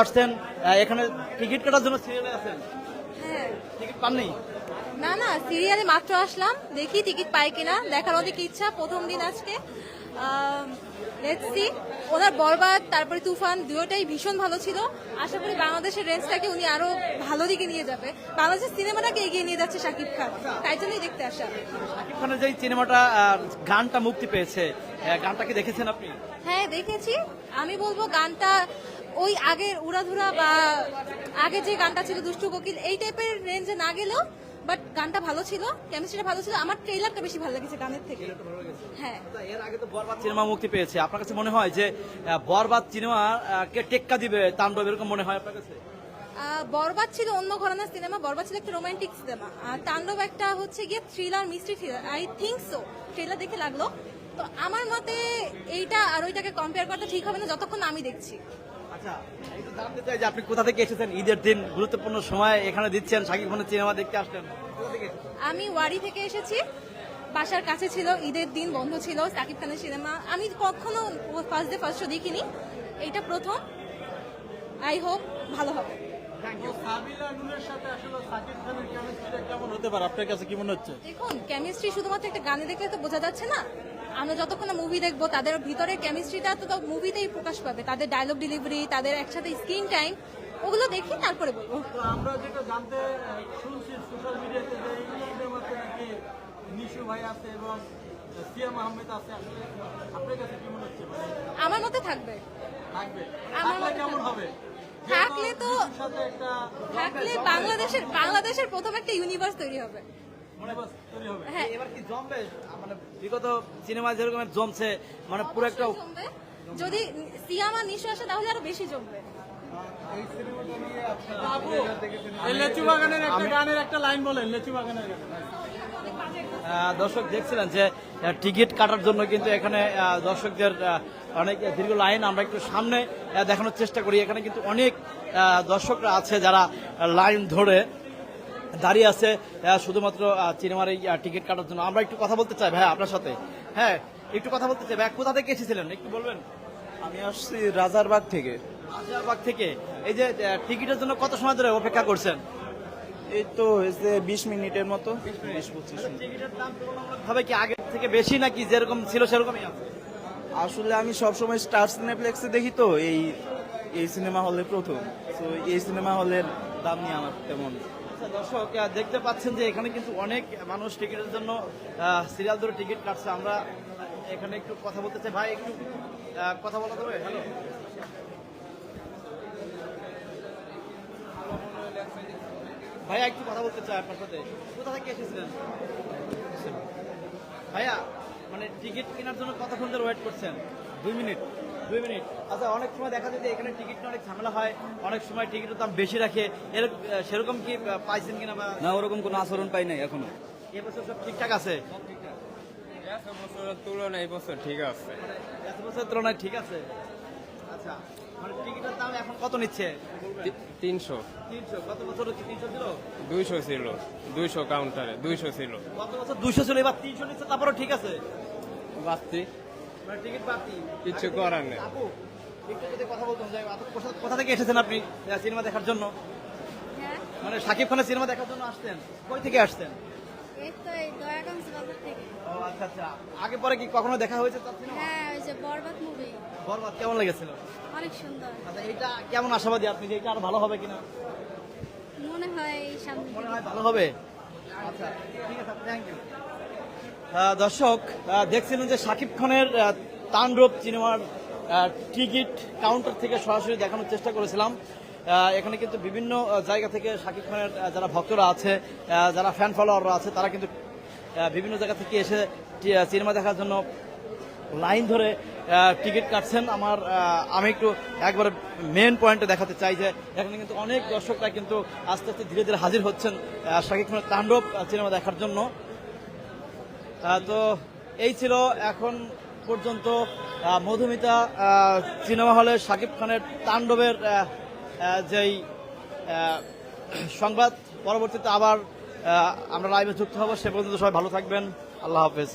আসছেন এখানে টিকিট কাটার জন্য সিরিয়ালে আছেন? হ্যাঁ। টিকিট পাননি? না না, সিরিয়ালে মাত্র আসলাম, দেখি টিকিট পাই কিনা, দেখার অনেক ইচ্ছা। প্রথম দিন আজকে, লেটস সি। ওনার বরবাদ তারপরে তুফান দুটোটাই ভীষণ ভালো ছিল। আশা করি বাংলাদেশের রেঞ্জটাকে উনি আরো ভালো দিকে নিয়ে যাবে, বাংলাদেশের সিনেমাটাকে এগিয়ে নিয়ে যাচ্ছে শাকিব খান, তাই জন্যই দেখতে আসা। শাকিব খানের যে সিনেমাটা গানটা মুক্তি পেয়েছে, গানটা কি দেখেছেন আপনি? হ্যাঁ দেখেছি। আমি বলবো গানটা ওই আগের উড়াধুরা বা আগে যে গানটা ছিল দুষ্টু কোকিল এই টাইপের রেঞ্জে না গেলেও, বাট গানটা ভালো ছিল, কেমিস্ট্রিটা ভালো ছিল। আমার ট্রেলারটা বেশি ভালো লেগেছে গানের থেকে। হ্যাঁ। এর আগে তো বরবাদ সিনেমা মুক্তি পেয়েছে, আপনার কাছে মনে হয় যে বরবাদ সিনেমা কে টেক্কা দিবে তাণ্ডব, এরকম মনে হয় আপনার কাছে? বরবাদ ছিল অন্য ঘরানার সিনেমা, বরবাদ ছিল একটা রোমান্টিক সিনেমা, আর তাণ্ডব একটা হচ্ছে গিয়ে thriller, mystery thriller. I think so, trailer দেখে লাগলো। তো আমার মতে এইটা আর ওইটাকে কম্পেয়ার করতে ঠিক হবে না যতক্ষণ আমি দেখছি। আচ্ছা, একটু জানতে চাই যে আপনি কোথা থেকে এসেছেন? ঈদের দিন গুরুত্বপূর্ণ সময় এখানে দিচ্ছেন, শাকিব খানের সিনেমা দেখতে আসলেন, কোথা থেকে এসেছেন? আমি ওয়ারি থেকে এসেছি, বাসার কাছে ছিল, ঈদের দিন বন্ধ ছিল, শাকিব খানের সিনেমা আমি কখনো ফার্স্ট ডে ফার্স্ট শো দেখিনি, এইটা প্রথম। আই হোপ ভালো হবে। সাবিলা নূরের সাথে আসলে শাকিব খানের কেমিস্ট্রিটা কেমন হতে পারে আপনার কাছে কি মনে হচ্ছে? দেখুন, কেমিস্ট্রি শুধুমাত্র একটা গানে দেখলে তো বোঝা যাচ্ছে না। আমরা যতক্ষণ না মুভি দেখবো তাদের ভিতরে কেমিস্ট্রিটা তো মুভিতেই প্রকাশ পাবে, তাদের ডায়লগ ডেলিভারি, তাদের একসাথে স্ক্রিন টাইম, ওগুলো দেখি তারপরে বলবো। তো আমরা যেটা জানতে শুনছি সোশ্যাল মিডিয়াতে যে এই সিনেমাতে নাকি নিশু ভাই আছে এবং সিয়াম আহমেদ আছে, আসলে আপনার কাছে কি মনে হচ্ছে? আমার মতে থাকবে। থাকবে? আমার থাকলে মতে কেমন হবে? থাকলে তো নিশুর সাথে একটা থাকলে বাংলাদেশের প্রথম একটা ইউনিভার্স তৈরি হবে। মনোভাব তৈরি হবে। হ্যাঁ, এবার কি জমবে? মানে বিগত সিনেমা যেরকম জমছে, মানে পুরো একটা অবশ্যই জমবে। যদি সিয়াম আর নিশু আসে তাহলে আরো বেশি জমবে। এই লেচু বাগানের একটা গানের একটা লাইন বলেন, লেচু বাগানের গান। দর্শক দেখছিলেন যে টিকিট কাটার জন্য কিন্তু এখানে দর্শকদের অনেক দীর্ঘ লাইন। আমরা একটু সামনে দেখানোর চেষ্টা করি। এখানে কিন্তু অনেক দর্শকরা আছে যারা লাইন ধরে দাঁড়িয়ে আছে শুধুমাত্র সিনেমার এই টিকিট কাটার জন্য। আমরা একটু কথা বলতে চাই ভাই আপনার সাথে। হ্যাঁ, একটু কথা বলতে চাই ভাই, কোথা থেকে এসেছিলেন একটু বলবেন? আমি আসছি রাজারবাগ থেকে। রাজারবাগ থেকে। এই যে টিকিটের জন্য কত সময় ধরে অপেক্ষা করছেন? এই তো হয়েছে 20 মিনিটের মতো, 20-25 মিনিট। টিকিটের দাম তুলনামূলকভাবে কি আগের থেকে বেশি নাকি যেরকম ছিল সেরকমই আছে? আসলে আমি সবসময় স্টার সিনেপ্লেক্সে দেখি, তো এই সিনেমা হলে প্রথম, তো এই সিনেমা হলের দাম নিয়ে আমার তেমন। আচ্ছা দর্শক, দেখতে পাচ্ছেন যে এখানে কিন্তু অনেক মানুষ টিকিটের জন্য সিরিয়াল ধরে টিকিট কাটছে। আমরা এখানে একটু কথা বলতে চাই। ভাই একটু কথা বলা যাবে? হ্যালো, ভাইয়া একটু কথা বলতে চাই আপনার সাথে। কোথা থেকে এসেছিলেন ভাইয়া? মানে টিকিট কেনার জন্য কতক্ষণ ধরে ওয়েট করছেন? 2 মিনিট। 2 মিনিট। আচ্ছা, অনেক সময় দেখা যায় যে এখানে টিকিট অনেক ঝামেলা হয়, অনেক সময় টিকিটের দাম বেশি রাখে, সেরকম কি পাইছেন কিনা? বা না, ওরকম কোনো আচরণ পাই নাই এখনো। এবছর সব ঠিকঠাক আছে? বছরের তুলনায় এই বছর ঠিক আছে। গত বছরের তুলনায় ঠিক আছে। আচ্ছা, মানে টিকিটের দাম এখন কত নিচ্ছে? 300 300। গত বছর 300 ছিল? 200 ছিল, 200 কাউন্টারে 200 ছিল। গত বছর 200 ছিল, এবার 300 নিচ্ছে, তারপরেও ঠিক আছে? বাড়তি মানে টিকিট বাড়তি, কিচ্ছু করার নেই। আপু একটু যদি কথা বলতাম যে আপু কোথা থেকে এসেছেন আপনি সিনেমা দেখার জন্য? হ্যাঁ, মানে শাকিব খানের সিনেমা দেখার জন্য আসছেন? কই থেকে আসছেন? এই তো এই দয়াগঞ্জ বাজার থেকে। ও আচ্ছা আচ্ছা, আগে পরে কি কখনো দেখা হয়েছে তার সিনেমা? হ্যাঁ, ওই যে বরবাদ মুভি বরবাদ কেমন লেগেছিল? অনেক সুন্দর, আচ্ছা, এটা কেমন আশাবাদী আপনি যে এটা আরো ভালো হবে কিনা? মনে হয় সামনে। মনে হয় ভালো হবে। আচ্ছা ঠিক আছে, থ্যাংক ইউ। দর্শক দেখছিলেন যে শাকিব খানের তাণ্ডব সিনেমার টিকিট কাউন্টার থেকে সরাসরি দেখানোর চেষ্টা করেছিলাম। এখানে কিন্তু বিভিন্ন জায়গা থেকে শাকিব খানের যারা ভক্তরা আছে, যারা ফ্যান ফলোয়াররা আছে, তারা কিন্তু বিভিন্ন জায়গা থেকে এসে সিনেমা দেখার জন্য লাইন ধরে টিকিট কাটছেন। আমি একটু একবার মেন পয়েন্টে দেখাতে চাই যে এখানে কিন্তু অনেক দর্শকরা কিন্তু আস্তে আস্তে ধীরে ধীরে হাজির হচ্ছেন শাকিব খানের তাণ্ডব সিনেমা দেখার জন্য। তো এই ছিল এখন পর্যন্ত মধুমিতা সিনেমা হলে শাকিব খানের তাণ্ডবের যেই সংবাদ। পরবর্তীতে আবার আমরা লাইভে যুক্ত হব। সে পর্যন্ত সবাই ভালো থাকবেন। আল্লাহ হাফেজ।